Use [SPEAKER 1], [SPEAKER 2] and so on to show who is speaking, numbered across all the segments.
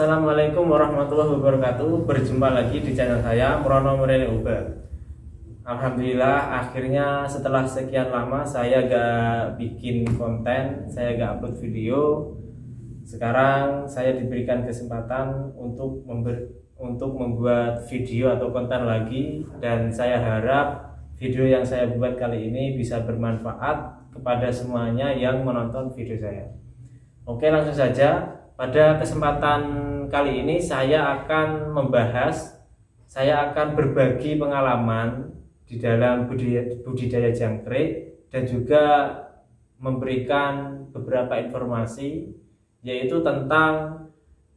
[SPEAKER 1] Assalamualaikum warahmatullahi wabarakatuh. Berjumpa lagi di channel saya Murono Mureni Uber. Alhamdulillah akhirnya setelah sekian lama saya gak bikin konten, saya gak upload video. Sekarang saya diberikan kesempatan untuk membuat video atau konten lagi, dan saya harap video yang saya buat kali ini bisa bermanfaat kepada semuanya yang menonton video saya. Oke, langsung saja. Pada kesempatan kali ini saya akan berbagi pengalaman di dalam budidaya jangkrik dan juga memberikan beberapa informasi, yaitu tentang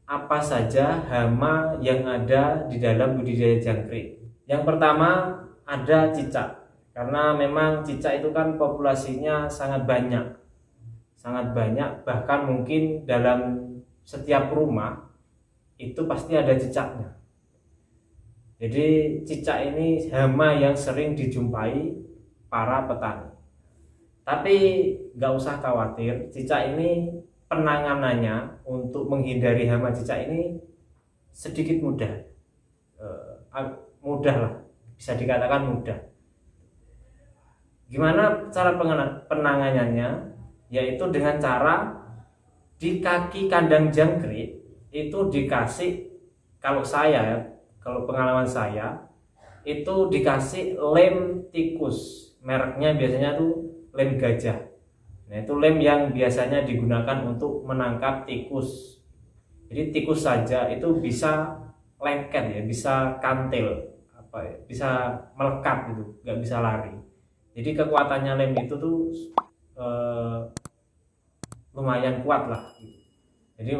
[SPEAKER 1] apa saja hama yang ada di dalam budidaya jangkrik. Yang pertama ada cicak, karena memang cicak itu kan populasinya sangat banyak, bahkan mungkin dalam setiap rumah itu pasti ada cicaknya. Jadi cicak ini hama yang sering dijumpai para petani. Tapi gak usah khawatir, cicak ini penanganannya untuk menghindari hama cicak ini sedikit mudah. Mudah lah, bisa dikatakan mudah. Gimana cara penanganannya? Yaitu dengan cara di kaki kandang jangkrik itu dikasih, kalau pengalaman saya itu dikasih lem tikus, mereknya biasanya tuh lem gajah. Nah, itu lem yang biasanya digunakan untuk menangkap tikus. Jadi tikus saja itu bisa lengket ya, bisa kantil, bisa melekat gitu, nggak bisa lari. Jadi kekuatannya lem itu tuh lumayan kuat lah. Jadi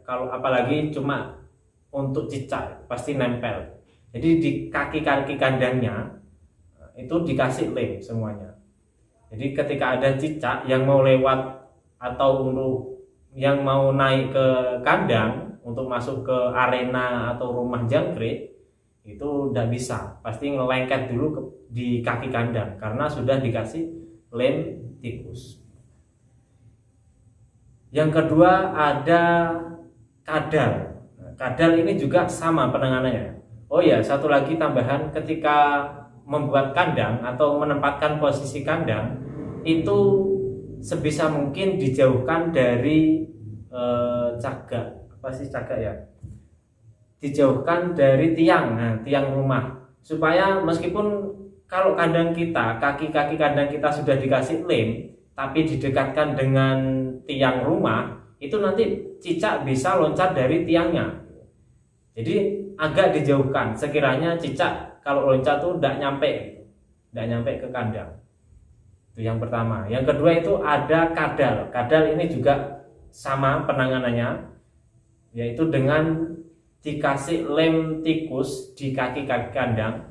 [SPEAKER 1] kalau apalagi cuma untuk cicak pasti nempel. Jadi di kaki-kaki kandangnya itu dikasih lem semuanya. Jadi ketika ada cicak yang mau lewat atau yang mau naik ke kandang untuk masuk ke arena atau rumah jangkrik, itu udah bisa, pasti ngelengket dulu di kaki kandang karena sudah dikasih lem tikus. Yang kedua ada kadal. Kadal ini juga sama penanganannya. Oh ya, satu lagi tambahan, ketika membuat kandang atau menempatkan posisi kandang itu sebisa mungkin dijauhkan dari cagak. Apa sih cagak ya? Dijauhkan dari tiang, tiang rumah, supaya meskipun kalau kandang kita, kaki-kaki kandang kita sudah dikasih lem, tapi didekatkan dengan tiang rumah, itu nanti cicak bisa loncat dari tiangnya. Jadi agak dijauhkan, sekiranya cicak kalau loncat tuh tidak nyampe ke kandang. Itu yang pertama. Yang kedua itu ada kadal. Kadal ini juga sama penanganannya, yaitu dengan dikasih lem tikus di kaki-kaki kandang.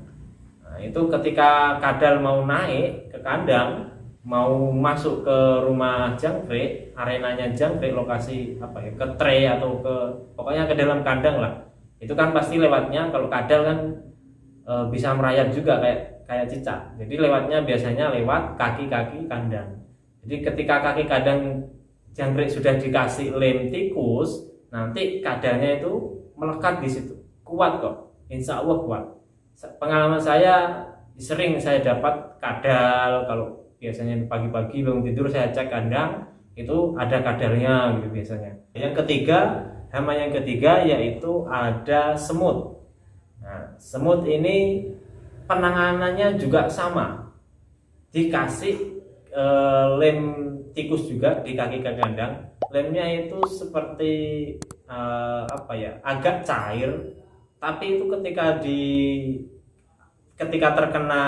[SPEAKER 1] Nah, itu ketika kadal mau naik ke kandang, mau masuk ke rumah jangkrik, arenanya jangkrik, lokasi ke tray atau pokoknya ke dalam kandang lah. Itu kan pasti lewatnya, kalau kadal kan bisa merayap juga kayak cicak. Jadi lewatnya biasanya lewat kaki-kaki kandang. Jadi ketika kaki kandang jangkrik sudah dikasih lem tikus, nanti kadalnya itu melekat di situ. Kuat kok, insya Allah kuat. Pengalaman saya sering saya dapat kadal, kalau biasanya pagi-pagi bangun tidur saya cek kandang itu ada kadalnya gitu biasanya. Hama yang ketiga yaitu ada semut. Nah, semut ini penanganannya juga sama, dikasih lem tikus juga di kaki kandang. Lemnya itu seperti agak cair, tapi itu ketika terkena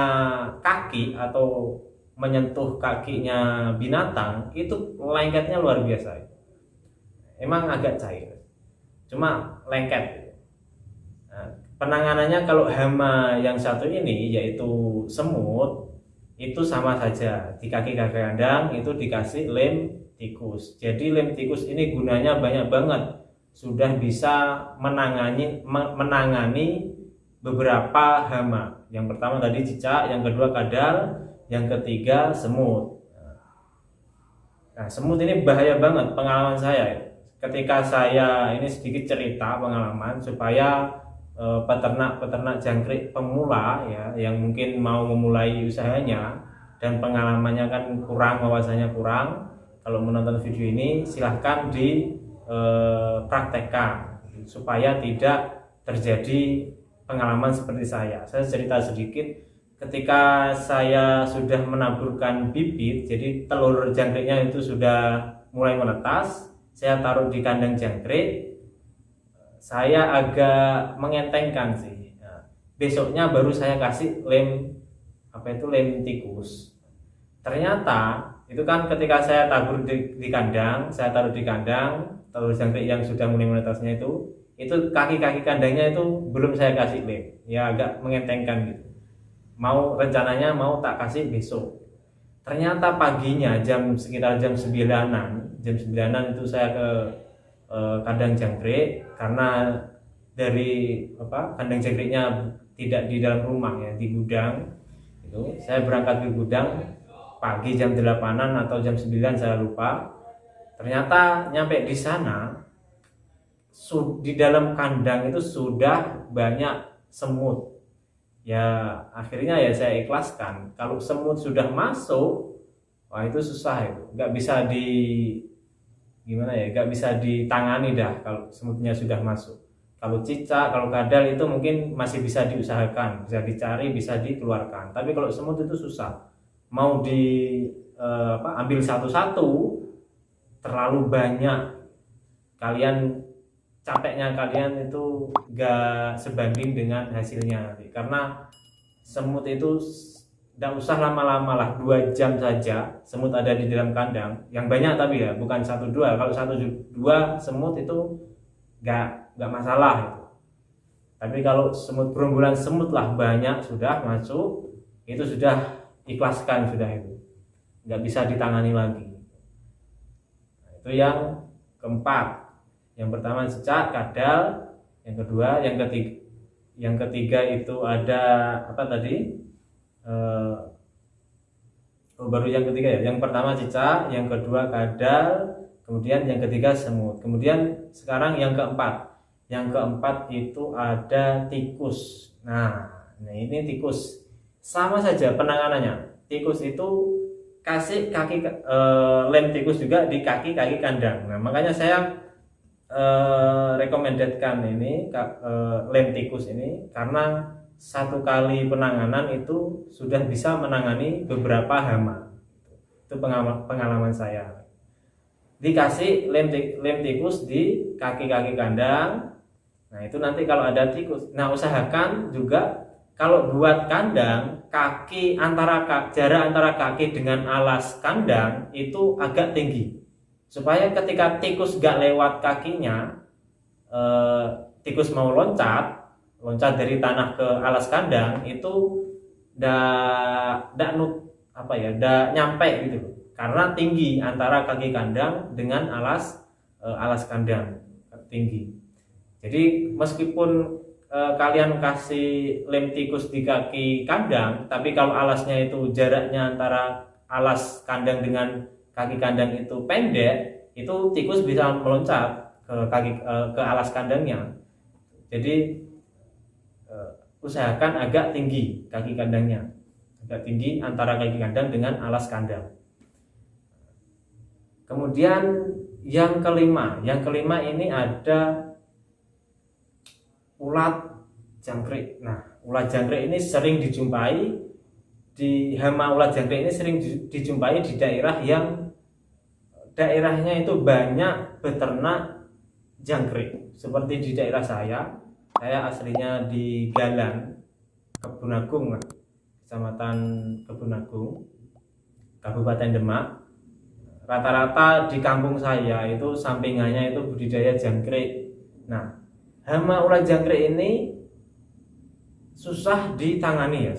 [SPEAKER 1] kaki atau menyentuh kakinya binatang itu lengketnya luar biasa. Emang agak cair, cuma lengket. Nah, penanganannya kalau hama yang satu ini yaitu semut itu sama saja, di kaki kandang itu dikasih lem tikus. Jadi lem tikus ini gunanya banyak banget, sudah bisa menangani beberapa hama. Yang pertama tadi cicak, yang kedua kadal, yang ketiga semut. Nah, semut ini bahaya banget pengalaman saya. ketika saya ini sedikit cerita pengalaman supaya peternak-peternak jangkrik pemula ya yang mungkin mau memulai usahanya dan pengalamannya kan kurang, wawasannya kurang. Kalau menonton video ini silahkan dipraktekkan supaya tidak terjadi pengalaman seperti saya. Saya cerita sedikit, ketika saya sudah menaburkan bibit, jadi telur jangkriknya itu sudah mulai menetas, saya taruh di kandang jangkrik. Saya agak mengentengkan sih. Nah, besoknya baru saya kasih lem lem tikus. Ternyata itu kan ketika saya tabur di kandang, saya taruh di kandang telur jangkrik yang sudah mulai menetasnya itu kaki-kaki kandangnya itu belum saya kasih lem. Ya agak mengentengkan gitu. Rencananya mau tak kasih besok. Ternyata paginya sekitar jam 9-an itu saya ke kandang jangkrik, karena dari kandang jangkriknya tidak di dalam rumah ya, di gudang. Itu saya berangkat ke gudang pagi jam 8-an atau jam 9 saya lupa. Ternyata nyampe di sana di dalam kandang itu sudah banyak semut. Ya akhirnya ya saya ikhlaskan. Kalau semut sudah masuk, wah itu susah itu, nggak bisa nggak bisa ditangani dah kalau semutnya sudah masuk. Kalau cicak, kalau kadal itu mungkin masih bisa diusahakan, bisa dicari, bisa dikeluarkan. Tapi kalau semut itu susah. Mau ambil satu-satu terlalu banyak, capeknya kalian itu gak sebanding dengan hasilnya nanti. Karena semut itu tidak usah lama-lama lah, 2 jam saja semut ada di dalam kandang. Yang banyak tapi ya, bukan 1-2. Kalau 1-2 semut itu gak masalah itu. Tapi kalau gerombolan semut lah banyak sudah masuk, itu sudah ikhlaskan sudah itu. Gak bisa ditangani lagi. Nah, itu yang keempat. Yang pertama cicak, kadal, yang kedua, yang ketiga itu ada apa tadi? Baru yang ketiga ya. Yang pertama cicak, yang kedua kadal, kemudian yang ketiga semut. Kemudian sekarang yang keempat. Yang keempat itu ada tikus. Nah ini tikus. Sama saja penanganannya. Tikus itu kasih lem tikus juga di kaki-kaki kandang. Nah, makanya saya rekomendasikan ini lem tikus ini karena 1 kali penanganan itu sudah bisa menangani beberapa hama. Itu pengalaman saya. Dikasih lem tikus di kaki-kaki kandang. Nah itu nanti kalau ada tikus, nah usahakan juga kalau buat kandang jarak antara kaki dengan alas kandang itu agak tinggi, supaya ketika tikus gak lewat kakinya, tikus mau loncat dari tanah ke alas kandang itu ndak nyampe gitu, karena tinggi antara kaki kandang dengan alas kandang tinggi. Jadi meskipun kalian kasih lem tikus di kaki kandang, tapi kalau alasnya itu jaraknya antara alas kandang dengan kaki kandang itu pendek, itu tikus bisa meloncat ke alas kandangnya. Jadi usahakan agak tinggi kaki kandangnya, agak tinggi antara kaki kandang dengan alas kandang. Kemudian yang kelima ini ada ulat jangkrik. Nah, ulat jangkrik ini sering dijumpai ulat jangkrik ini sering dijumpai di daerahnya itu banyak beternak jangkrik. Seperti di daerah saya aslinya di Galan, Kebun Agung, Kecamatan Kebun Agung, Kabupaten Demak. Rata-rata di kampung saya itu sampingannya itu budidaya jangkrik. Nah, hama ulat jangkrik ini susah ditangani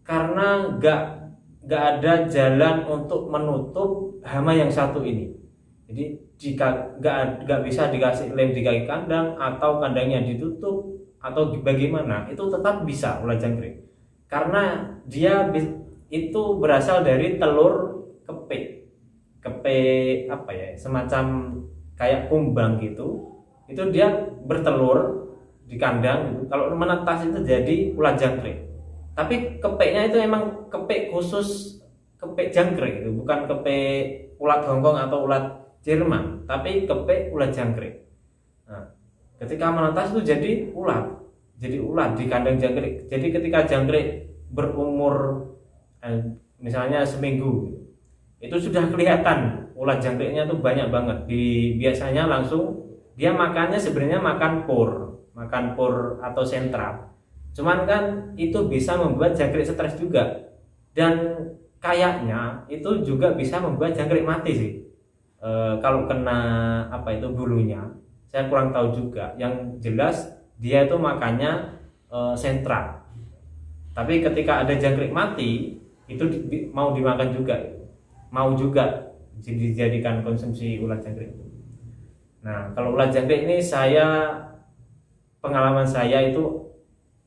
[SPEAKER 1] karena gak ada jalan untuk menutup hama yang satu ini. Jadi jika gak bisa dikasih lem di kaki kandang atau kandangnya ditutup atau bagaimana, itu tetap bisa ulat jangkrik, karena dia itu berasal dari telur kepik kepik apa ya, semacam kayak kumbang gitu, itu dia bertelur di kandang gitu. Kalau menetas itu jadi ulat jangkrik. Tapi kepiknya itu emang kepik khusus, kepik jangkrik itu, bukan kepik ulat Hongkong atau ulat Jerman, tapi kepik ulat jangkrik. Nah, ketika menetas itu jadi ulat di kandang jangkrik. Jadi ketika jangkrik berumur misalnya seminggu, itu sudah kelihatan ulat jangkriknya tuh banyak banget. Biasanya langsung dia makannya sebenarnya makan pur atau sentral. Cuman kan itu bisa membuat jangkrik stres juga, dan kayaknya itu juga bisa membuat jangkrik mati sih. Kalau kena apa itu bulunya, saya kurang tahu juga. Yang jelas dia itu makannya sentral. Tapi ketika ada jangkrik mati, itu mau dimakan juga, mau juga dijadikan konsumsi ulat jangkrik. Nah, kalau ulat jangkrik ini pengalaman saya itu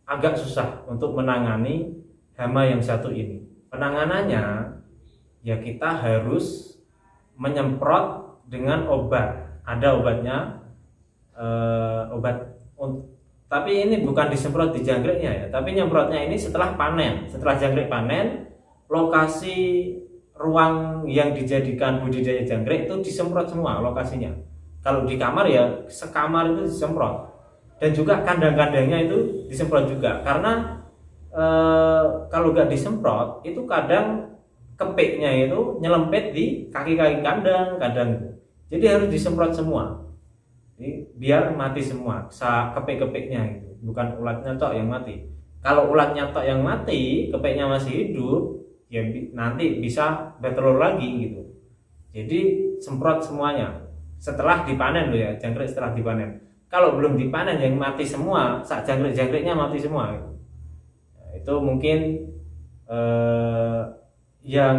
[SPEAKER 1] agak susah untuk menangani hama yang satu ini. Penanganannya ya kita harus menyemprot dengan obat. Ada obatnya, tapi ini bukan disemprot di jangkriknya ya, tapi nyemprotnya ini setelah panen. Setelah jangkrik panen, lokasi ruang yang dijadikan budidaya jangkrik itu disemprot semua lokasinya. Kalau di kamar ya sekamar itu disemprot, dan juga kandang-kandangnya itu disemprot juga. Karena kalau nggak disemprot itu kadang kepiknya itu nyelempet di kaki-kaki kandang. Jadi harus disemprot semua. Jadi, biar mati semua kepik-kepiknya itu, bukan ulatnya tok yang mati. Kalau ulatnya tok yang mati, kepiknya masih hidup, ya nanti bisa bertelur lagi gitu. Jadi semprot semuanya setelah dipanen loh ya, jangkrik setelah dipanen. Kalau belum dipanen yang mati semua, sak jangkrik-jangkriknya mati semua gitu. Nah, itu mungkin yang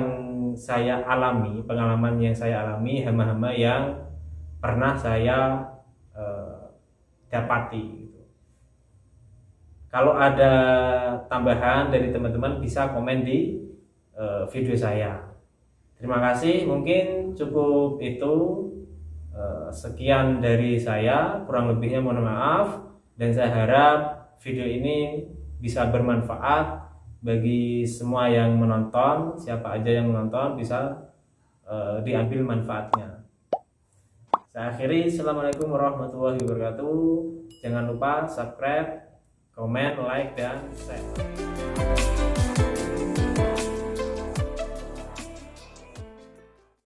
[SPEAKER 1] saya alami, pengalaman yang saya alami, hama-hama yang pernah saya dapati gitu. Kalau ada tambahan dari teman-teman bisa komen di video saya. Terima kasih, mungkin cukup itu. Sekian dari saya, kurang lebihnya mohon maaf, dan saya harap video ini bisa bermanfaat bagi semua yang menonton. Siapa aja yang menonton bisa diambil manfaatnya. Saya akhiri, assalamualaikum warahmatullahi wabarakatuh. Jangan lupa subscribe, komen, like, dan share.